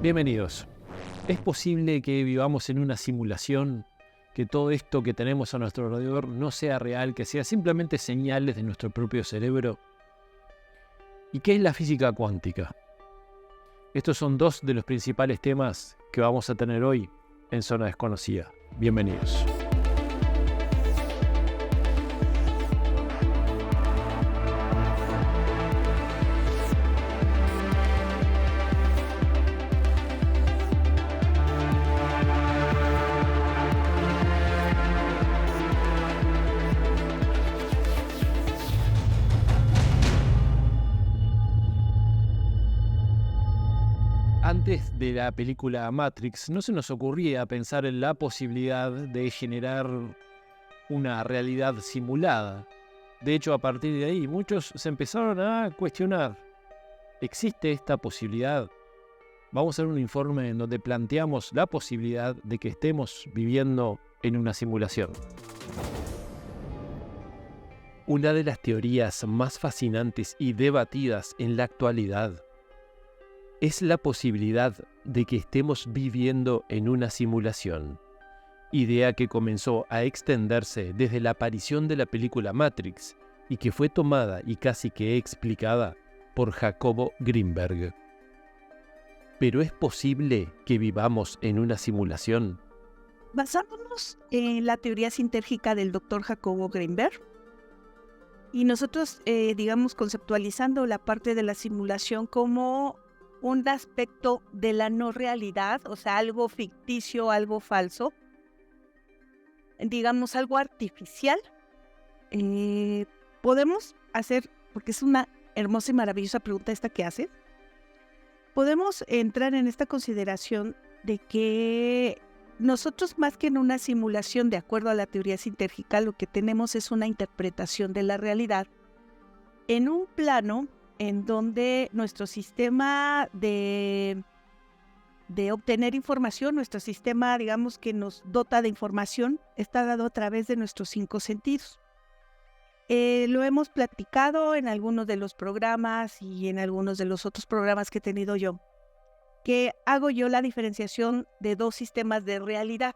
Bienvenidos. ¿Es posible que vivamos en una simulación? Que todo esto que tenemos a nuestro alrededor no sea real, que sea simplemente señales de nuestro propio cerebro. ¿Y qué es la física cuántica? Estos son dos de los principales temas que vamos a tener hoy en Zona Desconocida. Bienvenidos. Antes de la película Matrix, no se nos ocurría pensar en la posibilidad de generar una realidad simulada. De hecho, a partir de ahí, muchos se empezaron a cuestionar: ¿existe esta posibilidad? Vamos a hacer un informe en donde planteamos la posibilidad de que estemos viviendo en una simulación. Una de las teorías más fascinantes y debatidas en la actualidad es la posibilidad de que estemos viviendo en una simulación, idea que comenzó a extenderse desde la aparición de la película Matrix y que fue tomada y casi que explicada por Jacobo Grinberg. ¿Pero es posible que vivamos en una simulación? Basándonos en la teoría sintérgica del Dr. Jacobo Grinberg, y nosotros, conceptualizando la parte de la simulación como un aspecto de la no realidad, o sea, algo ficticio, algo falso, digamos algo artificial, podemos hacer, porque es una hermosa y maravillosa pregunta esta que haces, podemos entrar en esta consideración de que nosotros, más que en una simulación, de acuerdo a la teoría sintérgica, lo que tenemos es una interpretación de la realidad en un plano en donde nuestro sistema de obtener información, nuestro sistema, digamos, que nos dota de información, está dado a través de nuestros 5 sentidos. Lo hemos platicado en algunos de los programas y en algunos de los otros programas que he tenido yo, que hago yo la diferenciación de 2 sistemas de realidad.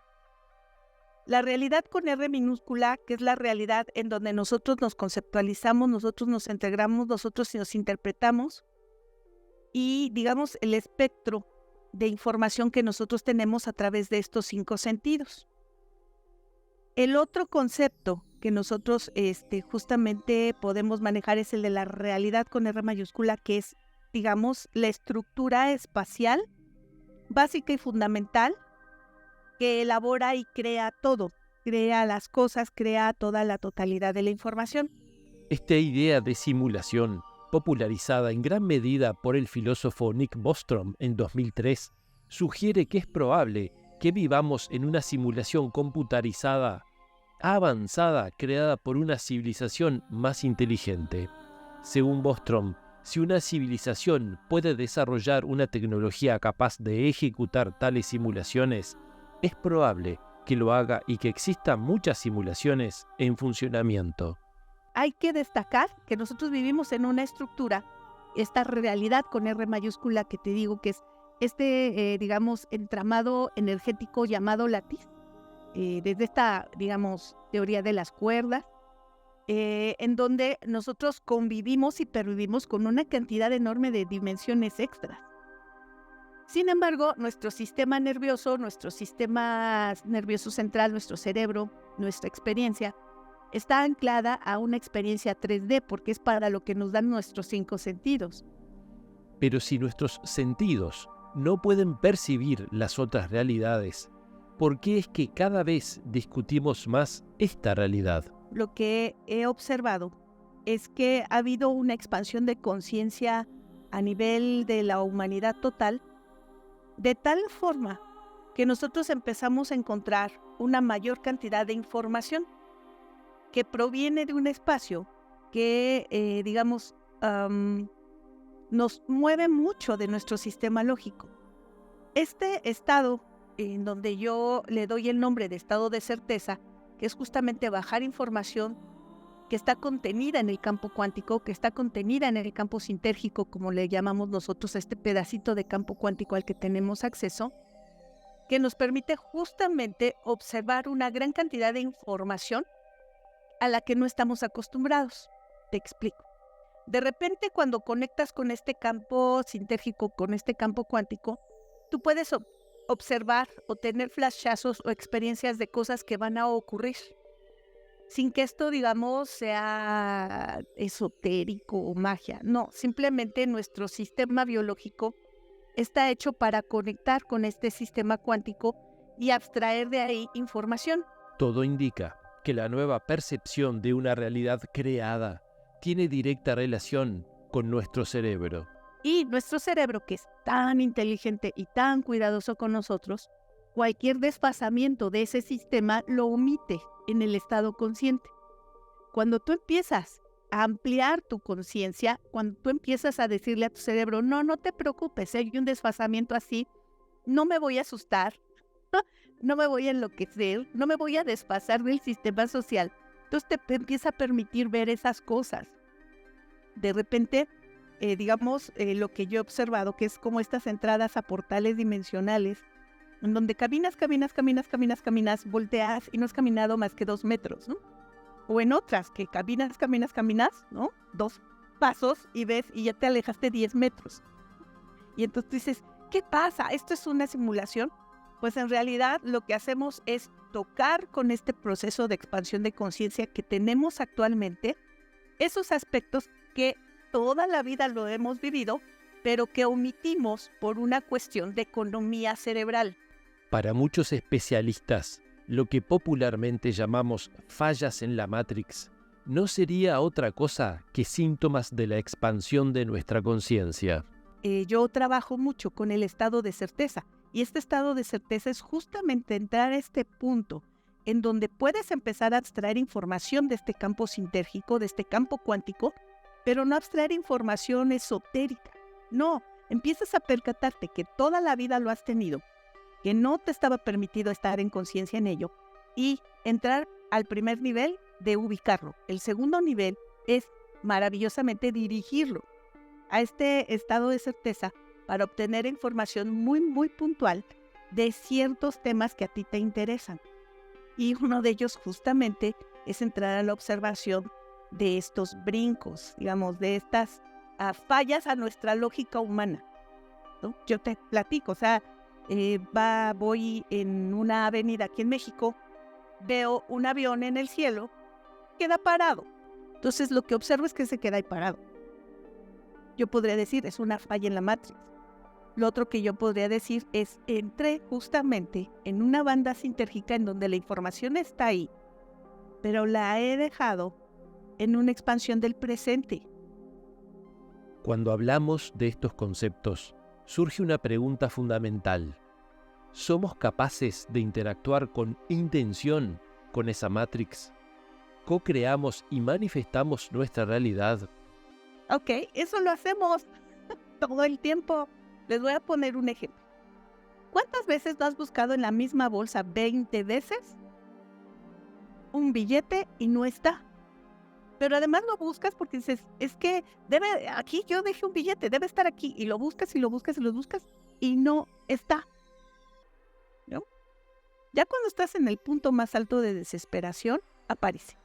La realidad con R minúscula, que es la realidad en donde nosotros nos conceptualizamos, nosotros nos integramos, nosotros nos interpretamos, y digamos el espectro de información que nosotros tenemos a través de estos 5 sentidos. El otro concepto que nosotros justamente podemos manejar es el de la realidad con R mayúscula, que es, digamos, la estructura espacial básica y fundamental que elabora y crea todo, crea las cosas, crea toda la totalidad de la información. Esta idea de simulación, popularizada en gran medida por el filósofo Nick Bostrom en 2003, sugiere que es probable que vivamos en una simulación computarizada avanzada creada por una civilización más inteligente. Según Bostrom, si una civilización puede desarrollar una tecnología capaz de ejecutar tales simulaciones, es probable que lo haga y que existan muchas simulaciones en funcionamiento. Hay que destacar que nosotros vivimos en una estructura, esta realidad con R mayúscula que te digo que es entramado energético llamado latiz, desde esta, teoría de las cuerdas, en donde nosotros convivimos y pervivimos con una cantidad enorme de dimensiones extras. Sin embargo, nuestro sistema nervioso central, nuestro cerebro, nuestra experiencia, está anclada a una experiencia 3D, porque es para lo que nos dan nuestros 5 sentidos. Pero si nuestros sentidos no pueden percibir las otras realidades, ¿por qué es que cada vez discutimos más esta realidad? Lo que he observado es que ha habido una expansión de conciencia a nivel de la humanidad total, de tal forma que nosotros empezamos a encontrar una mayor cantidad de información que proviene de un espacio que, nos mueve mucho de nuestro sistema lógico. Este estado, en donde yo le doy el nombre de estado de certeza, que es justamente bajar información que está contenida en el campo cuántico, que está contenida en el campo sintérgico, como le llamamos nosotros a este pedacito de campo cuántico al que tenemos acceso, que nos permite justamente observar una gran cantidad de información a la que no estamos acostumbrados. Te explico. De repente, cuando conectas con este campo sintérgico, con este campo cuántico, tú puedes observar o tener flashazos o experiencias de cosas que van a ocurrir, sin que esto, digamos, sea esotérico o magia. No, simplemente nuestro sistema biológico está hecho para conectar con este sistema cuántico y abstraer de ahí información. Todo indica que la nueva percepción de una realidad creada tiene directa relación con nuestro cerebro. Y nuestro cerebro, que es tan inteligente y tan cuidadoso con nosotros, cualquier desfasamiento de ese sistema lo omite en el estado consciente. Cuando tú empiezas a ampliar tu conciencia, cuando tú empiezas a decirle a tu cerebro, no te preocupes, hay un desfasamiento así, no me voy a asustar, no me voy a enloquecer, no me voy a desfasar del sistema social. Entonces te empieza a permitir ver esas cosas. De repente, lo que yo he observado, que es como estas entradas a portales dimensionales, en donde caminas, volteas y no has caminado más que 2 metros, ¿no? O en otras que caminas, ¿no? 2 pasos y ves y ya te alejaste 10 metros. Y entonces dices, ¿qué pasa? ¿Esto es una simulación? Pues en realidad lo que hacemos es tocar con este proceso de expansión de conciencia que tenemos actualmente, esos aspectos que toda la vida lo hemos vivido, pero que omitimos por una cuestión de economía cerebral. Para muchos especialistas, lo que popularmente llamamos fallas en la Matrix no sería otra cosa que síntomas de la expansión de nuestra conciencia. Yo trabajo mucho con el estado de certeza, y este estado de certeza es justamente entrar a este punto en donde puedes empezar a abstraer información de este campo sintérgico, de este campo cuántico, pero no abstraer información esotérica. No, empiezas a percatarte que toda la vida lo has tenido, que no te estaba permitido estar en conciencia en ello, y entrar al primer nivel de ubicarlo. El segundo nivel es maravillosamente dirigirlo a este estado de certeza para obtener información muy, muy puntual de ciertos temas que a ti te interesan. Y uno de ellos justamente es entrar a la observación de estos brincos, digamos, de estas fallas a nuestra lógica humana, ¿no? Yo te platico, voy en una avenida aquí en México, veo un avión en el cielo, queda parado. Entonces lo que observo es que se queda ahí parado. Yo podría decir, es una falla en la Matrix. Lo otro que yo podría decir es, entré justamente en una banda sintérgica en donde la información está ahí, pero la he dejado en una expansión del presente. Cuando hablamos de estos conceptos, surge una pregunta fundamental. ¿Somos capaces de interactuar con intención con esa Matrix? ¿Co-creamos y manifestamos nuestra realidad? Ok, eso lo hacemos todo el tiempo. Les voy a poner un ejemplo. ¿Cuántas veces no has buscado en la misma bolsa 20 veces un billete y no está? Pero además lo buscas porque dices, es que aquí yo dejé un billete, debe estar aquí. Y lo buscas y lo buscas y lo buscas y no está, ¿no? Ya cuando estás en el punto más alto de desesperación, aparece.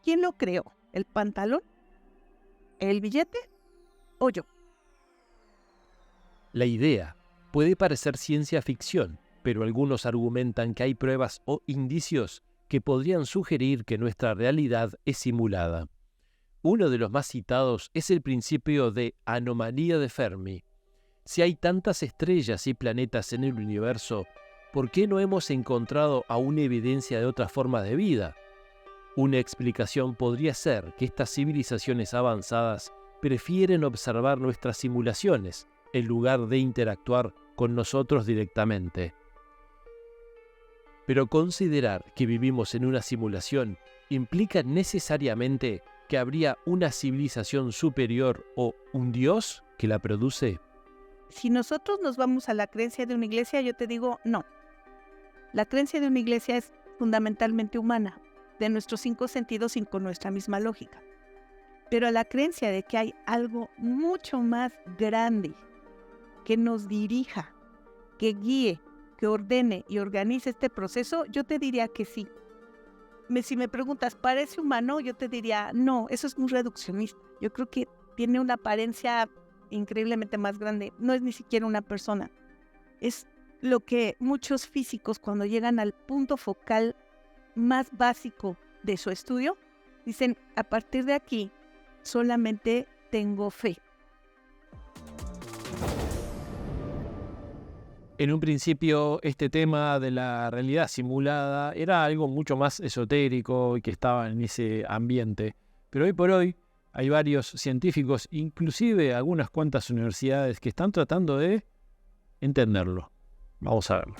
¿Quién lo creó? ¿El pantalón? ¿El billete? ¿O yo? La idea puede parecer ciencia ficción, pero algunos argumentan que hay pruebas o indicios que podrían sugerir que nuestra realidad es simulada. Uno de los más citados es el principio de anomalía de Fermi. Si hay tantas estrellas y planetas en el universo, ¿por qué no hemos encontrado aún evidencia de otra forma de vida? Una explicación podría ser que estas civilizaciones avanzadas prefieren observar nuestras simulaciones en lugar de interactuar con nosotros directamente. Pero considerar que vivimos en una simulación implica necesariamente que habría una civilización superior o un Dios que la produce. Si nosotros nos vamos a la creencia de una iglesia, yo te digo no. La creencia de una iglesia es fundamentalmente humana. de nuestros 5 sentidos y con nuestra misma lógica. Pero la creencia de que hay algo mucho más grande que nos dirija, que guíe, que ordene y organice este proceso, yo te diría que sí. Si me preguntas, ¿parece humano? Yo te diría, no, eso es muy reduccionista. Yo creo que tiene una apariencia increíblemente más grande. No es ni siquiera una persona. Es lo que muchos físicos, cuando llegan al punto focal más básico de su estudio, dicen, a partir de aquí, solamente tengo fe. En un principio, este tema de la realidad simulada era algo mucho más esotérico y que estaba en ese ambiente. Pero hoy por hoy hay varios científicos, inclusive algunas cuantas universidades, que están tratando de entenderlo. Vamos a verlo.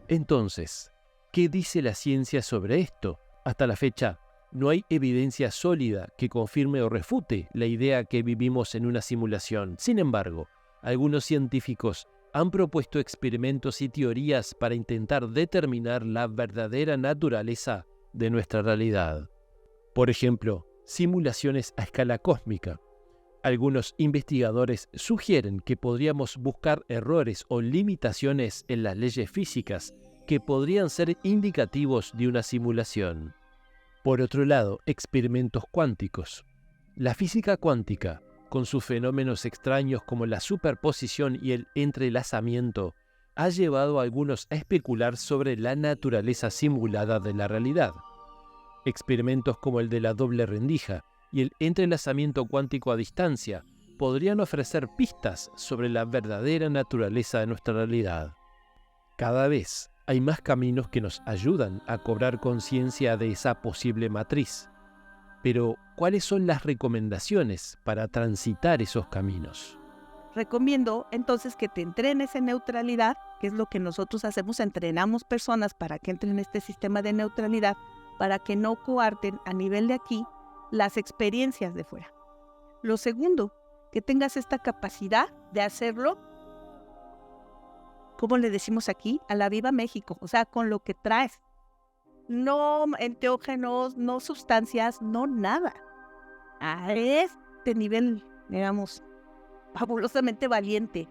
Entonces, ¿qué dice la ciencia sobre esto? Hasta la fecha, no hay evidencia sólida que confirme o refute la idea que vivimos en una simulación. Sin embargo, algunos científicos han propuesto experimentos y teorías para intentar determinar la verdadera naturaleza de nuestra realidad. Por ejemplo, simulaciones a escala cósmica. Algunos investigadores sugieren que podríamos buscar errores o limitaciones en las leyes físicas que podrían ser indicativos de una simulación. Por otro lado, experimentos cuánticos. La física cuántica, con sus fenómenos extraños como la superposición y el entrelazamiento, ha llevado a algunos a especular sobre la naturaleza simulada de la realidad. Experimentos como el de la doble rendija y el entrelazamiento cuántico a distancia podrían ofrecer pistas sobre la verdadera naturaleza de nuestra realidad. Cada vez hay más caminos que nos ayudan a cobrar conciencia de esa posible matriz. Pero, ¿cuáles son las recomendaciones para transitar esos caminos? Recomiendo entonces que te entrenes en neutralidad, que es lo que nosotros hacemos, entrenamos personas para que entren en este sistema de neutralidad, para que no coarten a nivel de aquí las experiencias de fuera. Lo segundo, que tengas esta capacidad de hacerlo, ¿cómo le decimos aquí? A la viva México, o sea, con lo que traes. No enteógenos, no sustancias, no nada. A este nivel, digamos, fabulosamente valiente.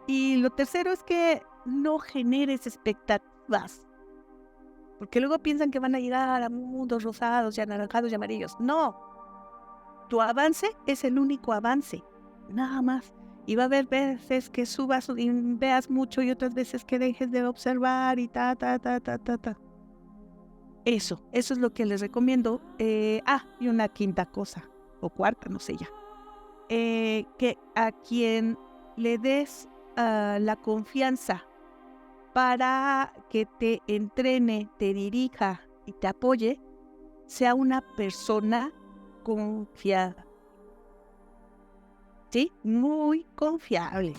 Y lo tercero es que no generes expectativas. Porque luego piensan que van a llegar a mundos rosados y anaranjados y amarillos. No. Tu avance es el único avance. Nada más. Y va a haber veces que subas y veas mucho y otras veces que dejes de observar y Eso es lo que les recomiendo. Y una quinta cosa, o cuarta, no sé ya. Que a quien le des la confianza para que te entrene, te dirija y te apoye, sea una persona confiada. ¿Sí? Muy confiable.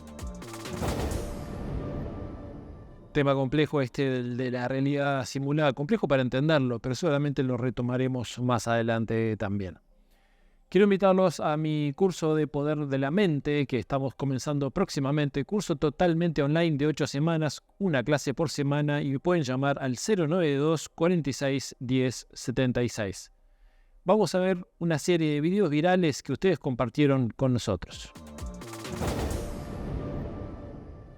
Tema complejo el de la realidad simulada, complejo para entenderlo, pero seguramente lo retomaremos más adelante también. Quiero invitarlos a mi curso de Poder de la Mente, que estamos comenzando próximamente, curso totalmente online de 8 semanas, una clase por semana, y me pueden llamar al 092 46 10 76. Vamos a ver una serie de videos virales que ustedes compartieron con nosotros.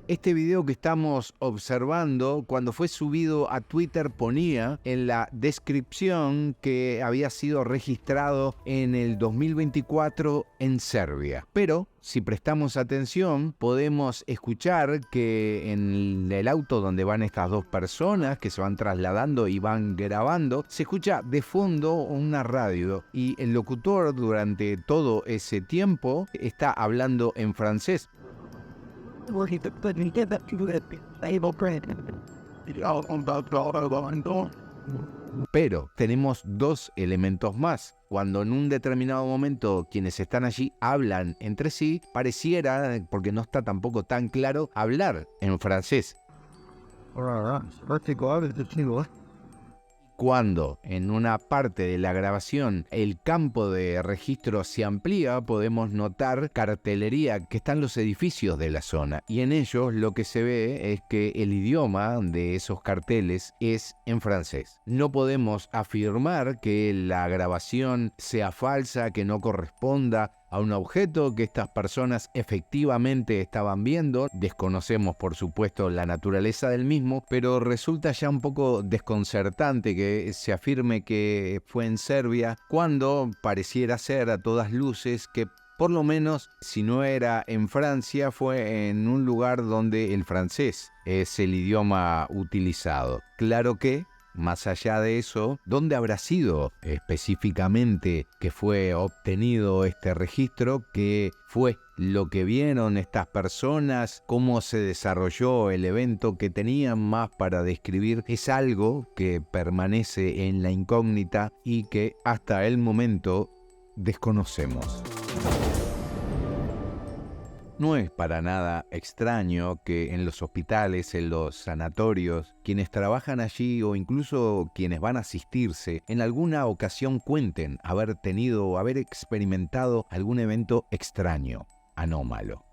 Este video que estamos observando, cuando fue subido a Twitter, ponía en la descripción que había sido registrado en el 2024 en Serbia. Pero si prestamos atención, podemos escuchar que en el auto donde van estas dos personas que se van trasladando y van grabando, se escucha de fondo una radio y el locutor durante todo ese tiempo está hablando en francés. Pero tenemos dos elementos más. Cuando en un determinado momento quienes están allí hablan entre sí, pareciera, porque no está tampoco tan claro, hablar en francés. Cuando en una parte de la grabación el campo de registro se amplía, podemos notar cartelería que está en los edificios de la zona, y en ellos lo que se ve es que el idioma de esos carteles es en francés. No podemos afirmar que la grabación sea falsa, que no corresponda a un objeto que estas personas efectivamente estaban viendo. Desconocemos, por supuesto, la naturaleza del mismo, pero resulta ya un poco desconcertante que se afirme que fue en Serbia cuando pareciera ser a todas luces que, por lo menos, si no era en Francia, fue en un lugar donde el francés es el idioma utilizado. Claro que, más allá de eso, ¿dónde habrá sido específicamente que fue obtenido este registro? ¿Qué fue lo que vieron estas personas? ¿Cómo se desarrolló el evento que tenían más para describir? Es algo que permanece en la incógnita y que hasta el momento desconocemos. No es para nada extraño que en los hospitales, en los sanatorios, quienes trabajan allí o incluso quienes van a asistirse, en alguna ocasión cuenten haber tenido o haber experimentado algún evento extraño, anómalo.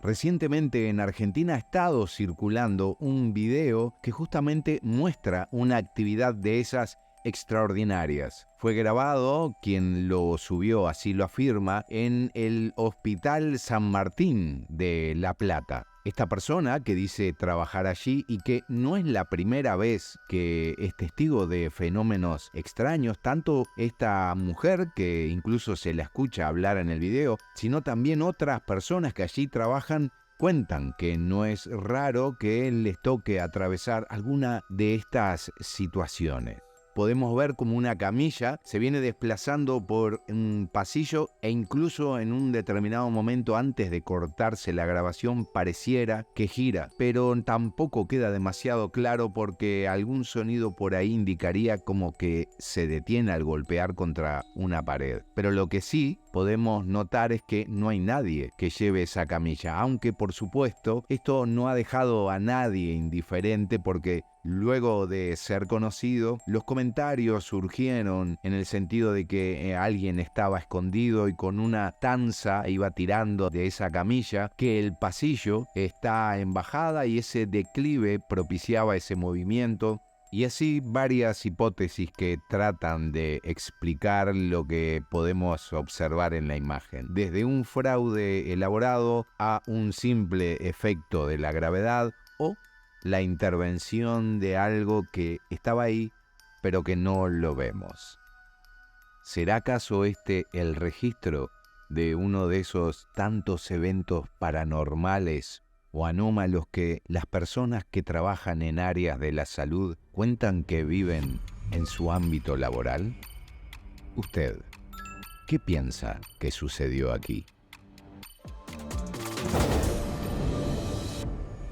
Recientemente en Argentina ha estado circulando un video que justamente muestra una actividad de esas extraordinarias. Fue grabado, quien lo subió así lo afirma, en el Hospital San Martín de La Plata. Esta persona que dice trabajar allí y que no es la primera vez que es testigo de fenómenos extraños, tanto esta mujer que incluso se la escucha hablar en el video, sino también otras personas que allí trabajan cuentan que no es raro que les toque atravesar alguna de estas situaciones. Podemos ver como una camilla se viene desplazando por un pasillo e incluso en un determinado momento antes de cortarse la grabación pareciera que gira, pero tampoco queda demasiado claro porque algún sonido por ahí indicaría como que se detiene al golpear contra una pared. Pero lo que sí podemos notar es que no hay nadie que lleve esa camilla, aunque por supuesto esto no ha dejado a nadie indiferente porque luego de ser conocido, los comentarios surgieron en el sentido de que alguien estaba escondido y con una tanza iba tirando de esa camilla, que el pasillo está en bajada y ese declive propiciaba ese movimiento. Y así varias hipótesis que tratan de explicar lo que podemos observar en la imagen. Desde un fraude elaborado a un simple efecto de la gravedad o la intervención de algo que estaba ahí, pero que no lo vemos. ¿Será acaso este el registro de uno de esos tantos eventos paranormales o anómalos que las personas que trabajan en áreas de la salud cuentan que viven en su ámbito laboral? ¿Usted qué piensa que sucedió aquí?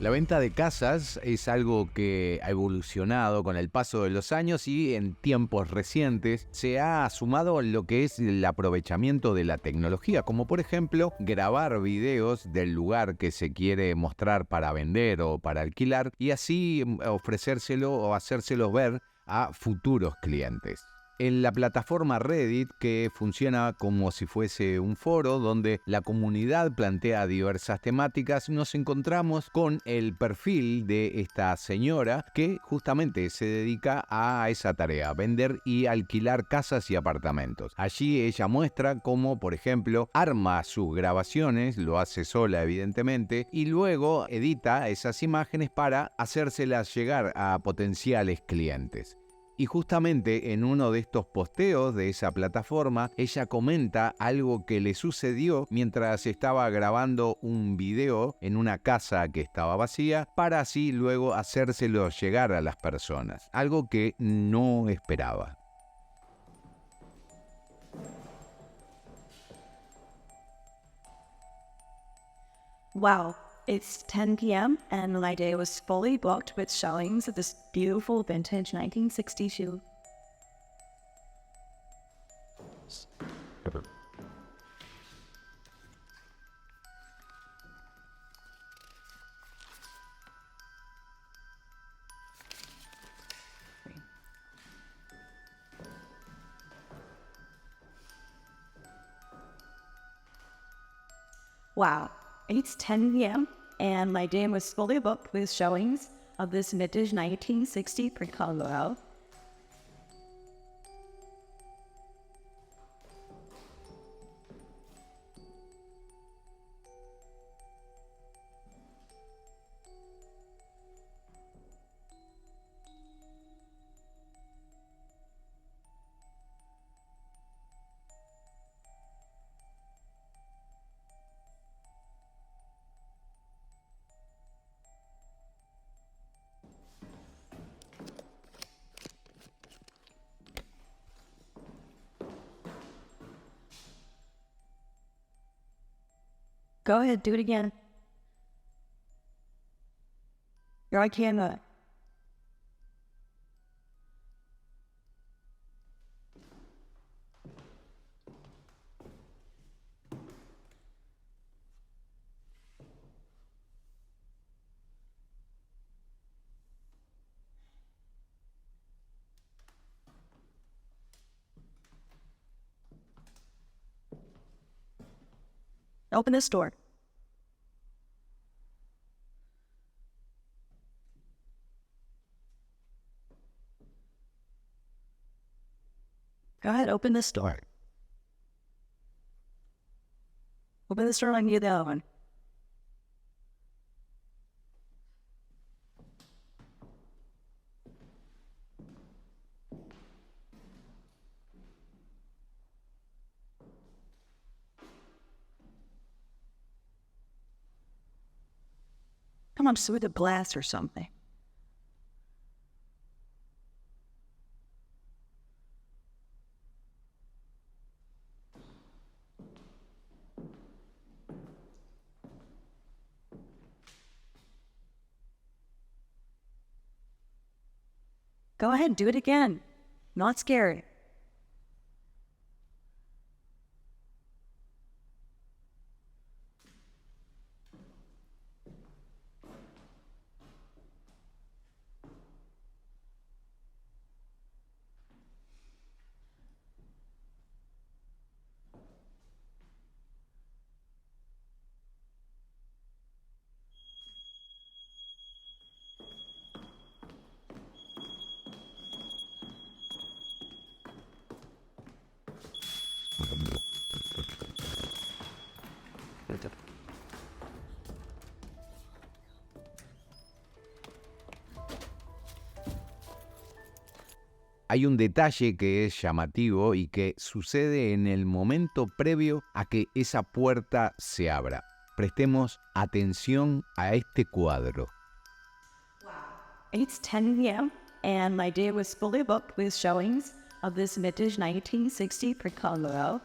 La venta de casas es algo que ha evolucionado con el paso de los años y en tiempos recientes se ha sumado lo que es el aprovechamiento de la tecnología, como por ejemplo grabar videos del lugar que se quiere mostrar para vender o para alquilar y así ofrecérselo o hacérselo ver a futuros clientes. En la plataforma Reddit, que funciona como si fuese un foro donde la comunidad plantea diversas temáticas, nos encontramos con el perfil de esta señora que justamente se dedica a esa tarea, vender y alquilar casas y apartamentos. Allí ella muestra cómo, por ejemplo, arma sus grabaciones, lo hace sola evidentemente, y luego edita esas imágenes para hacérselas llegar a potenciales clientes. Y justamente en uno de estos posteos de esa plataforma, ella comenta algo que le sucedió mientras estaba grabando un video en una casa que estaba vacía, para así luego hacérselo llegar a las personas. Algo que no esperaba. Wow, it's 10 p.m. and my day was fully booked with showings of this beautiful vintage 1962. Wow, it's 10 p.m. and my day was fully booked with showings of this vintage 1960 Piccolo. Go ahead, do it again. You're on camera. Open this door. Go ahead, open this door. Open this door and get the other one. Come on, just with a glass or something. Go ahead, do it again. Not scary. Hay un detalle que es llamativo y que sucede en el momento previo a que esa puerta se abra. Prestemos atención a este cuadro. It's 10 p.m. and my day was fully booked with showings of this vintage 1960 Piccolo.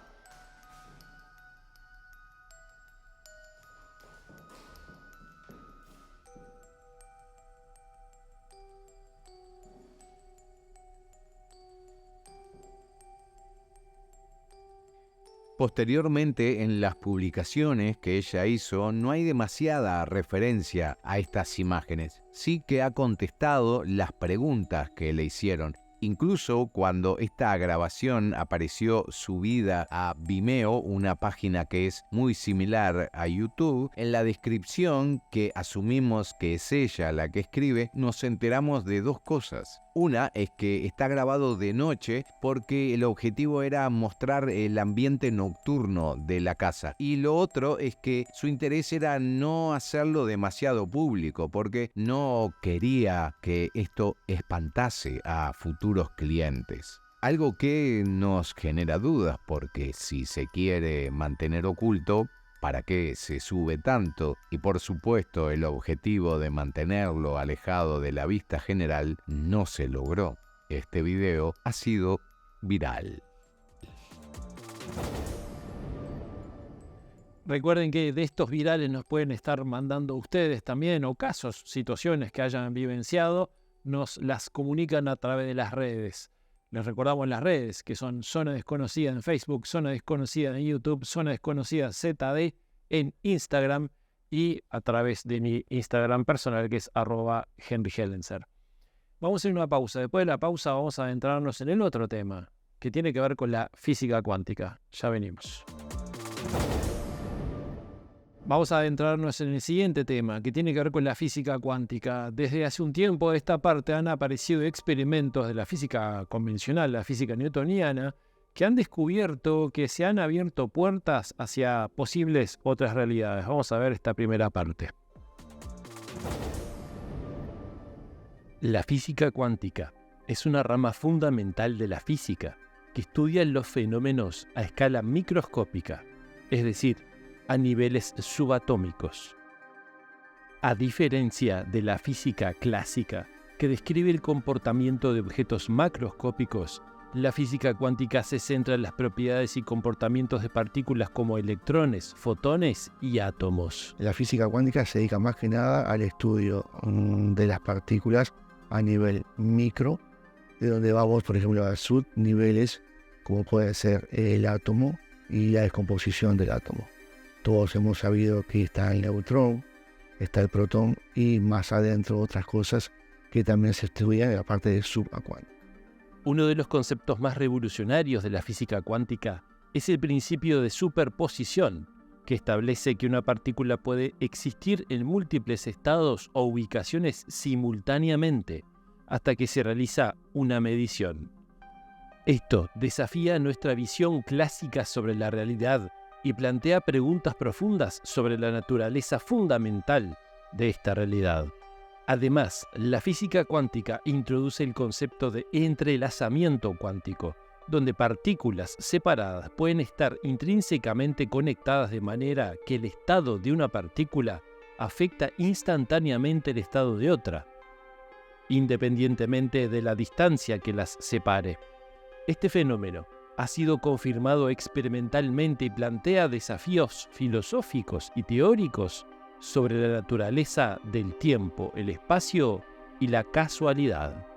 Posteriormente, en las publicaciones que ella hizo, no hay demasiada referencia a estas imágenes. Sí que ha contestado las preguntas que le hicieron. Incluso cuando esta grabación apareció subida a Vimeo, una página que es muy similar a YouTube, en la descripción, que asumimos que es ella la que escribe, nos enteramos de dos cosas. Una es que está grabado de noche porque el objetivo era mostrar el ambiente nocturno de la casa. Y lo otro es que su interés era no hacerlo demasiado público porque no quería que esto espantase a futuros clientes. Algo que nos genera dudas porque si se quiere mantener oculto, ¿para qué se sube tanto? Y por supuesto el objetivo de mantenerlo alejado de la vista general no se logró. Este video ha sido viral. Recuerden que de estos virales nos pueden estar mandando ustedes también, o casos, situaciones que hayan vivenciado, nos las comunican a través de las redes. Les recordamos las redes, que son Zona Desconocida en Facebook, Zona Desconocida en YouTube, Zona Desconocida ZD en Instagram y a través de mi Instagram personal, que es @HenryHellenser. Vamos a hacer una pausa. Después de la pausa vamos a adentrarnos en el otro tema, que tiene que ver con la física cuántica. Ya venimos. Vamos a adentrarnos en el siguiente tema, que tiene que ver con la física cuántica. Desde hace un tiempo a esta parte han aparecido experimentos de la física convencional, la física newtoniana, que han descubierto que se han abierto puertas hacia posibles otras realidades. Vamos a ver esta primera parte. La física cuántica es una rama fundamental de la física que estudia los fenómenos a escala microscópica, es decir, a niveles subatómicos. A diferencia de la física clásica, que describe el comportamiento de objetos macroscópicos, la física cuántica se centra en las propiedades y comportamientos de partículas como electrones, fotones y átomos. La física cuántica se dedica más que nada al estudio de las partículas a nivel micro, de donde vamos, por ejemplo, a subniveles, como puede ser el átomo y la descomposición del átomo. Todos hemos sabido que está el neutrón, está el protón y más adentro otras cosas que también se estudian en la parte de subacuántica. Uno de los conceptos más revolucionarios de la física cuántica es el principio de superposición, que establece que una partícula puede existir en múltiples estados o ubicaciones simultáneamente hasta que se realiza una medición. Esto desafía nuestra visión clásica sobre la realidad y plantea preguntas profundas sobre la naturaleza fundamental de esta realidad. Además, la física cuántica introduce el concepto de entrelazamiento cuántico, donde partículas separadas pueden estar intrínsecamente conectadas de manera que el estado de una partícula afecta instantáneamente el estado de otra, independientemente de la distancia que las separe. Este fenómeno ha sido confirmado experimentalmente y plantea desafíos filosóficos y teóricos sobre la naturaleza del tiempo, el espacio y la casualidad.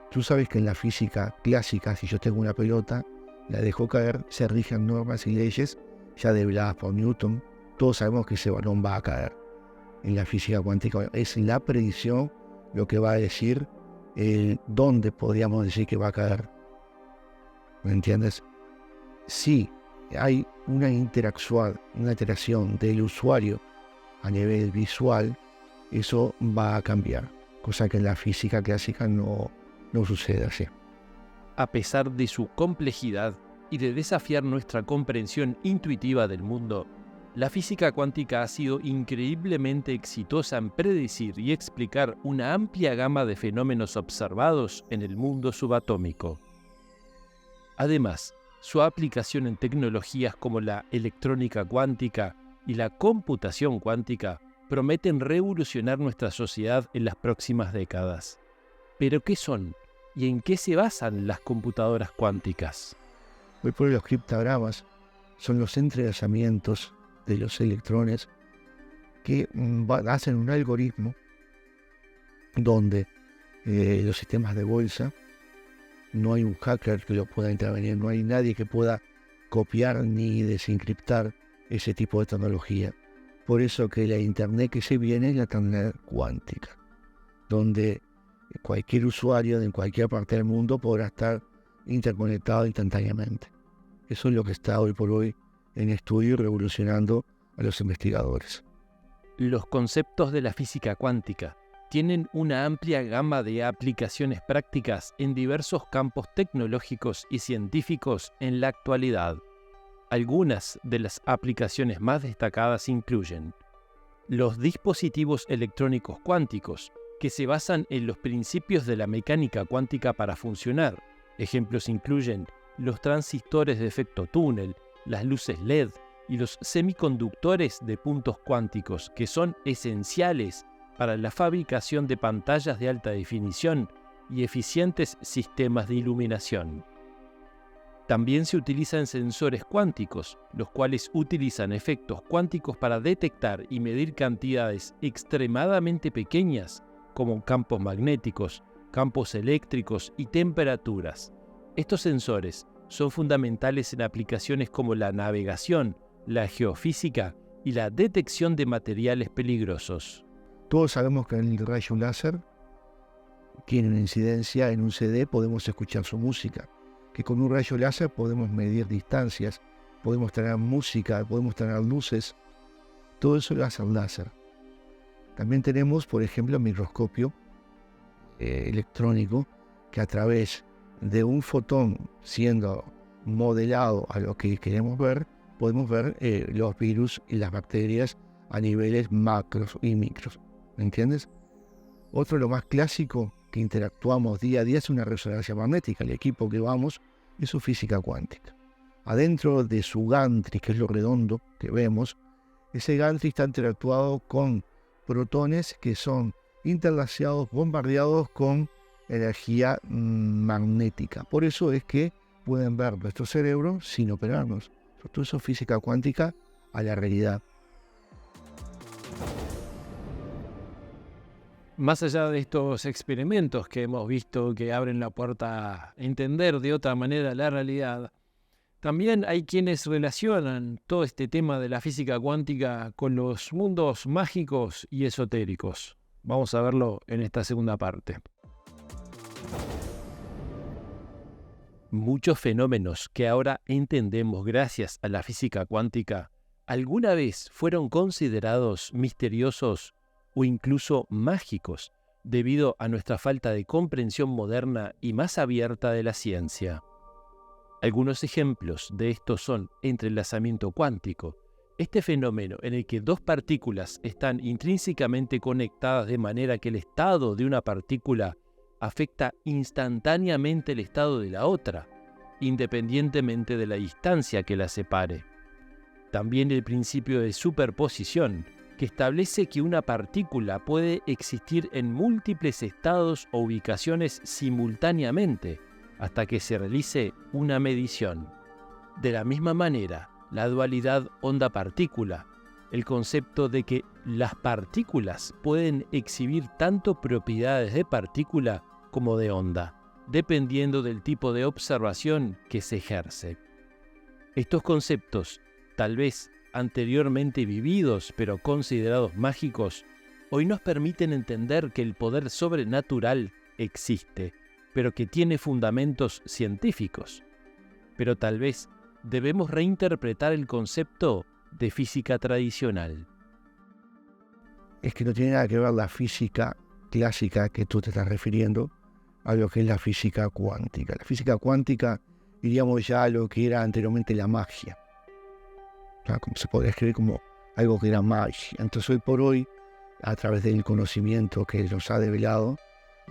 Tú sabes que en la física clásica, si yo tengo una pelota, la dejo caer, se rigen normas y leyes ya develadas por Newton. Todos sabemos que ese balón va a caer. En la física cuántica es la predicción lo que va a decir dónde podríamos decir que va a caer. ¿Me entiendes? Si hay una interacción del usuario a nivel visual, eso va a cambiar, cosa que en la física clásica no sucede así. A pesar de su complejidad y de desafiar nuestra comprensión intuitiva del mundo, la física cuántica ha sido increíblemente exitosa en predecir y explicar una amplia gama de fenómenos observados en el mundo subatómico. Además, su aplicación en tecnologías como la electrónica cuántica y la computación cuántica prometen revolucionar nuestra sociedad en las próximas décadas. ¿Pero qué son y en qué se basan las computadoras cuánticas? Hoy por hoy los criptogramas son los entrelazamientos de los electrones que hacen un algoritmo donde los sistemas de bolsa no hay un hacker que lo pueda intervenir, no hay nadie que pueda copiar ni desencriptar ese tipo de tecnología. Por eso que la Internet que se viene es la Internet cuántica, donde cualquier usuario de cualquier parte del mundo podrá estar interconectado instantáneamente. Eso es lo que está hoy por hoy en estudio y revolucionando a los investigadores. Los conceptos de la física cuántica tienen una amplia gama de aplicaciones prácticas en diversos campos tecnológicos y científicos en la actualidad. Algunas de las aplicaciones más destacadas incluyen los dispositivos electrónicos cuánticos, que se basan en los principios de la mecánica cuántica para funcionar. Ejemplos incluyen los transistores de efecto túnel, las luces LED y los semiconductores de puntos cuánticos, que son esenciales para la fabricación de pantallas de alta definición y eficientes sistemas de iluminación. También se utilizan sensores cuánticos, los cuales utilizan efectos cuánticos para detectar y medir cantidades extremadamente pequeñas, como campos magnéticos, campos eléctricos y temperaturas. Estos sensores son fundamentales en aplicaciones como la navegación, la geofísica y la detección de materiales peligrosos. Todos sabemos que el rayo láser tiene una incidencia en un CD, podemos escuchar su música, que con un rayo láser podemos medir distancias, podemos tener música, podemos tener luces, Todo eso lo hace el láser. También tenemos, por ejemplo, el microscopio electrónico, que a través de un fotón siendo modelado a lo que queremos ver, podemos ver los virus y las bacterias a niveles macros y micros. ¿Me entiendes? Otro, lo más clásico, que interactuamos día a día, es una resonancia magnética. El equipo que vamos es su física cuántica. Adentro de su gantry, que es lo redondo que vemos, ese gantry está interactuado con protones que son interlaciados, bombardeados con energía magnética. Por eso es que pueden ver nuestro cerebro sin operarnos. Todo eso es física cuántica a la realidad. Más allá de estos experimentos que hemos visto que abren la puerta a entender de otra manera la realidad, también hay quienes relacionan todo este tema de la física cuántica con los mundos mágicos y esotéricos. Vamos a verlo en esta segunda parte. Muchos fenómenos que ahora entendemos gracias a la física cuántica alguna vez fueron considerados misteriosos o incluso mágicos debido a nuestra falta de comprensión moderna y más abierta de la ciencia. Algunos ejemplos de esto son entrelazamiento cuántico, este fenómeno en el que dos partículas están intrínsecamente conectadas de manera que el estado de una partícula afecta instantáneamente el estado de la otra, independientemente de la distancia que la separe. También el principio de superposición, que establece que una partícula puede existir en múltiples estados o ubicaciones simultáneamente hasta que se realice una medición. De la misma manera, la dualidad onda-partícula, el concepto de que las partículas pueden exhibir tanto propiedades de partícula como de onda, dependiendo del tipo de observación que se ejerce. Estos conceptos, tal vez anteriormente vividos pero considerados mágicos, hoy nos permiten entender que el poder sobrenatural existe, pero que tiene fundamentos científicos. Pero tal vez debemos reinterpretar el concepto de física tradicional. Es que no tiene nada que ver la física clásica que tú te estás refiriendo a lo que es la física cuántica. La física cuántica, diríamos ya a lo que era anteriormente la magia. Como se podría escribir como algo que era magia. Entonces hoy por hoy, a través del conocimiento que nos ha develado,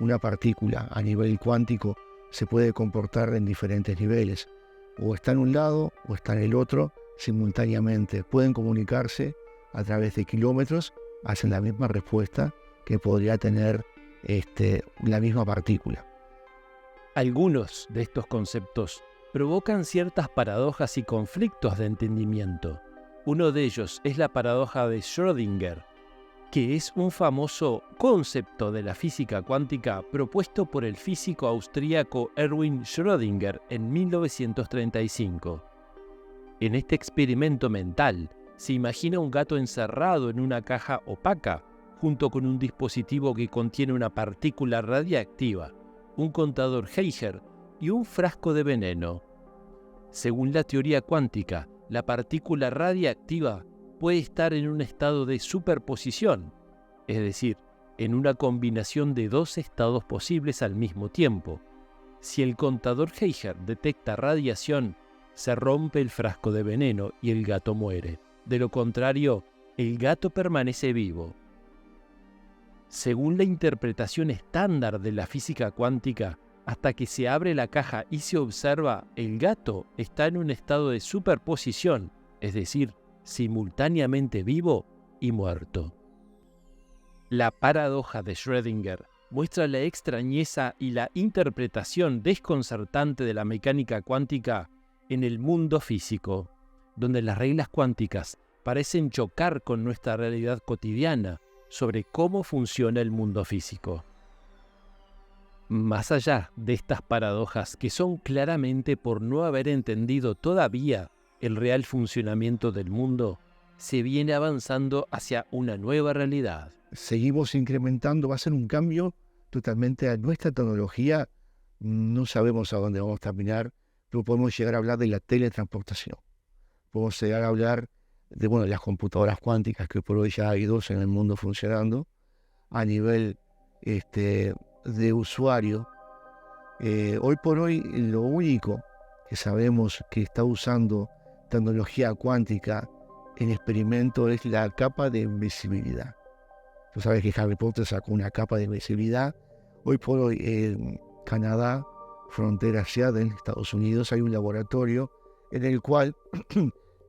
una partícula a nivel cuántico se puede comportar en diferentes niveles. O está en un lado o está en el otro simultáneamente. Pueden comunicarse a través de kilómetros, hacen la misma respuesta que podría tener la misma partícula. Algunos de estos conceptos provocan ciertas paradojas y conflictos de entendimiento. Uno de ellos es la paradoja de Schrödinger, que es un famoso concepto de la física cuántica propuesto por el físico austríaco Erwin Schrödinger en 1935. En este experimento mental, se imagina un gato encerrado en una caja opaca, junto con un dispositivo que contiene una partícula radiactiva, un contador Geiger y un frasco de veneno. Según la teoría cuántica, la partícula radiactiva puede estar en un estado de superposición, es decir, en una combinación de dos estados posibles al mismo tiempo. Si el contador Geiger detecta radiación, se rompe el frasco de veneno y el gato muere. De lo contrario, el gato permanece vivo. Según la interpretación estándar de la física cuántica, hasta que se abre la caja y se observa, el gato está en un estado de superposición, es decir, simultáneamente vivo y muerto. La paradoja de Schrödinger muestra la extrañeza y la interpretación desconcertante de la mecánica cuántica en el mundo físico, donde las reglas cuánticas parecen chocar con nuestra realidad cotidiana sobre cómo funciona el mundo físico. Más allá de estas paradojas que son claramente por no haber entendido todavía el real funcionamiento del mundo, se viene avanzando hacia una nueva realidad. Seguimos incrementando, va a ser un cambio totalmente a nuestra tecnología. No sabemos a dónde vamos a terminar, pero podemos llegar a hablar de la teletransportación. Podemos llegar a hablar de las computadoras cuánticas, que por hoy ya hay 2 en el mundo funcionando, a nivel de usuario. Hoy por hoy lo único que sabemos que está usando tecnología cuántica en experimento es la capa de invisibilidad. Tú sabes que Harry Potter sacó una capa de invisibilidad. Hoy por hoy en Canadá, frontera Seattle, en Estados Unidos, hay un laboratorio en el cual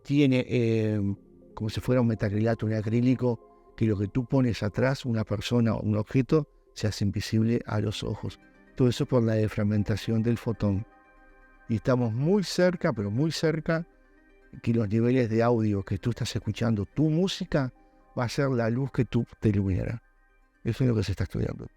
tiene como si fuera un metacrilato, un acrílico, que lo que tú pones atrás, una persona o un objeto, se hace invisible a los ojos. Todo eso por la defragmentación del fotón. Y estamos muy cerca, pero muy cerca, que los niveles de audio que tú estás escuchando, tu música, va a ser la luz que tú te iluminará. Eso es lo que se está estudiando.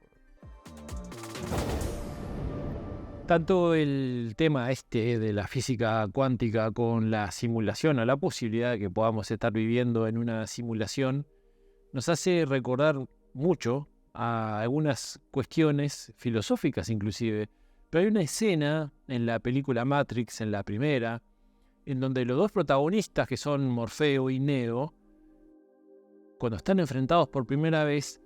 Tanto el tema de la física cuántica con la simulación, o la posibilidad de que podamos estar viviendo en una simulación, nos hace recordar mucho a algunas cuestiones filosóficas inclusive. Pero hay una escena en la película Matrix, en la primera, en donde los 2 protagonistas, que son Morfeo y Neo, cuando están enfrentados por primera vez,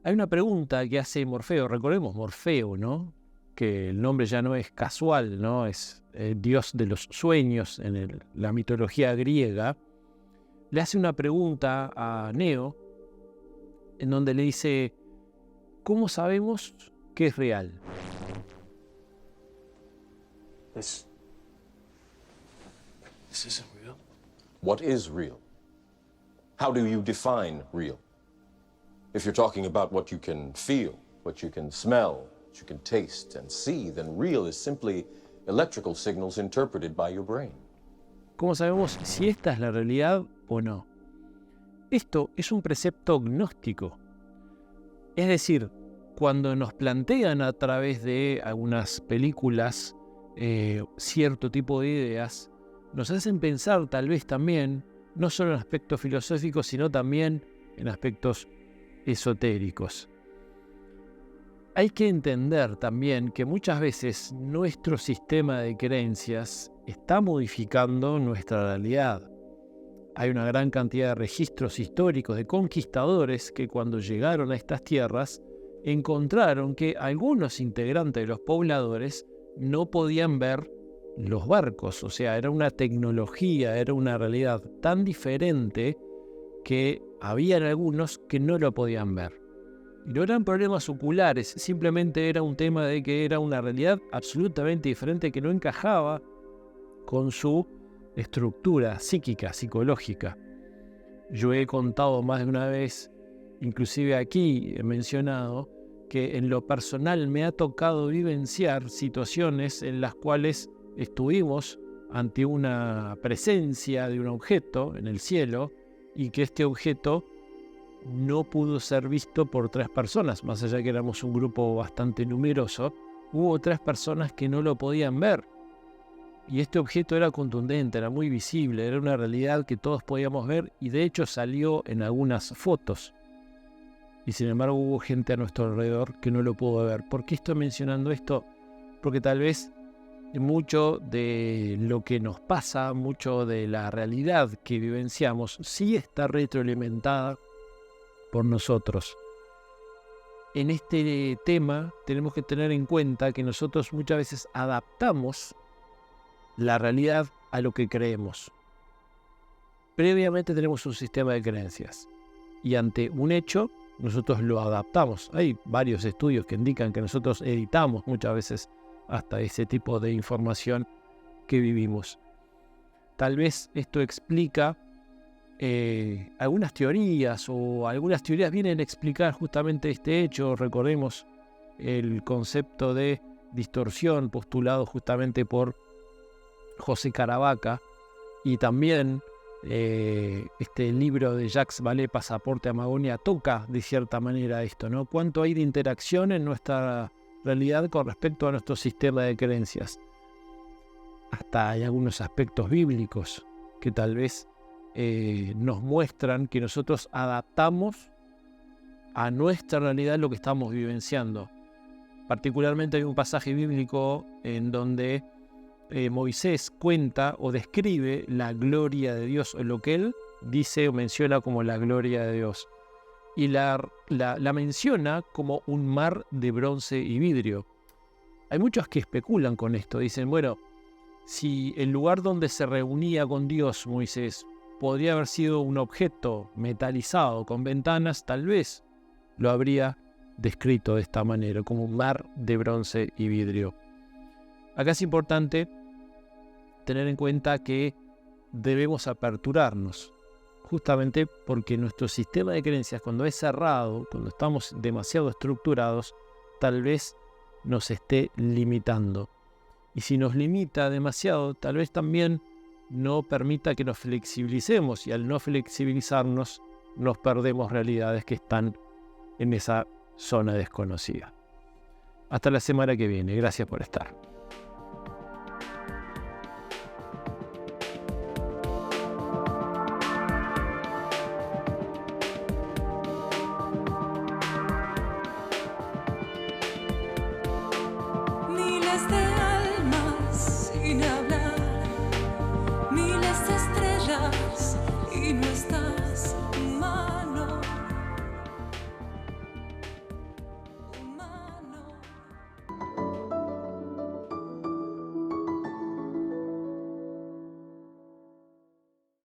hay una pregunta que hace Morfeo. Recordemos Morfeo, ¿no? Que el nombre ya no es casual, ¿no? Es el dios de los sueños en la mitología griega. Le hace una pregunta a Neo, en donde le dice: ¿cómo sabemos que es real? This isn't real. What is real? How do you define real? If you're talking about what you can feel, what you can smell, what you can taste and see, then real is simply electrical signals interpreted by your brain. ¿Cómo sabemos si esta es la realidad o no? Esto es un precepto gnóstico. Es decir, cuando nos plantean a través de algunas películas cierto tipo de ideas, nos hacen pensar tal vez también, no solo en aspectos filosóficos, sino también en aspectos esotéricos. Hay que entender también que muchas veces nuestro sistema de creencias está modificando nuestra realidad. Hay una gran cantidad de registros históricos de conquistadores que cuando llegaron a estas tierras encontraron que algunos integrantes de los pobladores no podían ver los barcos. O sea, era una tecnología, era una realidad tan diferente que habían algunos que no lo podían ver. Y no eran problemas oculares, simplemente era un tema de que era una realidad absolutamente diferente que no encajaba con su estructura psíquica, psicológica. Yo he contado más de una vez, inclusive aquí he mencionado, que en lo personal me ha tocado vivenciar situaciones en las cuales estuvimos ante una presencia de un objeto en el cielo y que este objeto no pudo ser visto por 3 personas, más allá de que éramos un grupo bastante numeroso. Hubo 3 personas que no lo podían ver. Y este objeto era contundente, era muy visible, era una realidad que todos podíamos ver y de hecho salió en algunas fotos. Y sin embargo hubo gente a nuestro alrededor que no lo pudo ver. ¿Por qué estoy mencionando esto? Porque tal vez mucho de lo que nos pasa, mucho de la realidad que vivenciamos, sí está retroalimentada por nosotros. En este tema tenemos que tener en cuenta que nosotros muchas veces adaptamos la realidad a lo que creemos. Previamente tenemos un sistema de creencias y ante un hecho nosotros lo adaptamos. Hay varios estudios que indican que nosotros editamos muchas veces hasta ese tipo de información que vivimos. Tal vez esto explica algunas teorías, o algunas teorías vienen a explicar justamente este hecho. Recordemos el concepto de distorsión postulado justamente por José Caravaca, y también este libro de Jacques Vallée, Pasaporte a Magonia, toca de cierta manera esto, ¿no? Cuánto hay de interacción en nuestra realidad con respecto a nuestro sistema de creencias. Hasta hay algunos aspectos bíblicos que tal vez nos muestran que nosotros adaptamos a nuestra realidad lo que estamos vivenciando. Particularmente hay un pasaje bíblico en donde Moisés cuenta o describe la gloria de Dios, o lo que él dice o menciona como la gloria de Dios. Y la menciona como un mar de bronce y vidrio. Hay muchos que especulan con esto. Dicen, bueno, si el lugar donde se reunía con Dios Moisés podría haber sido un objeto metalizado con ventanas, tal vez lo habría descrito de esta manera, como un mar de bronce y vidrio. Acá es importante tener en cuenta que debemos aperturarnos, justamente porque nuestro sistema de creencias, cuando es cerrado, cuando estamos demasiado estructurados, tal vez nos esté limitando. Y si nos limita demasiado, tal vez también no permita que nos flexibilicemos, y al no flexibilizarnos, nos perdemos realidades que están en esa zona desconocida. Hasta la semana que viene. Gracias por estar. Miles de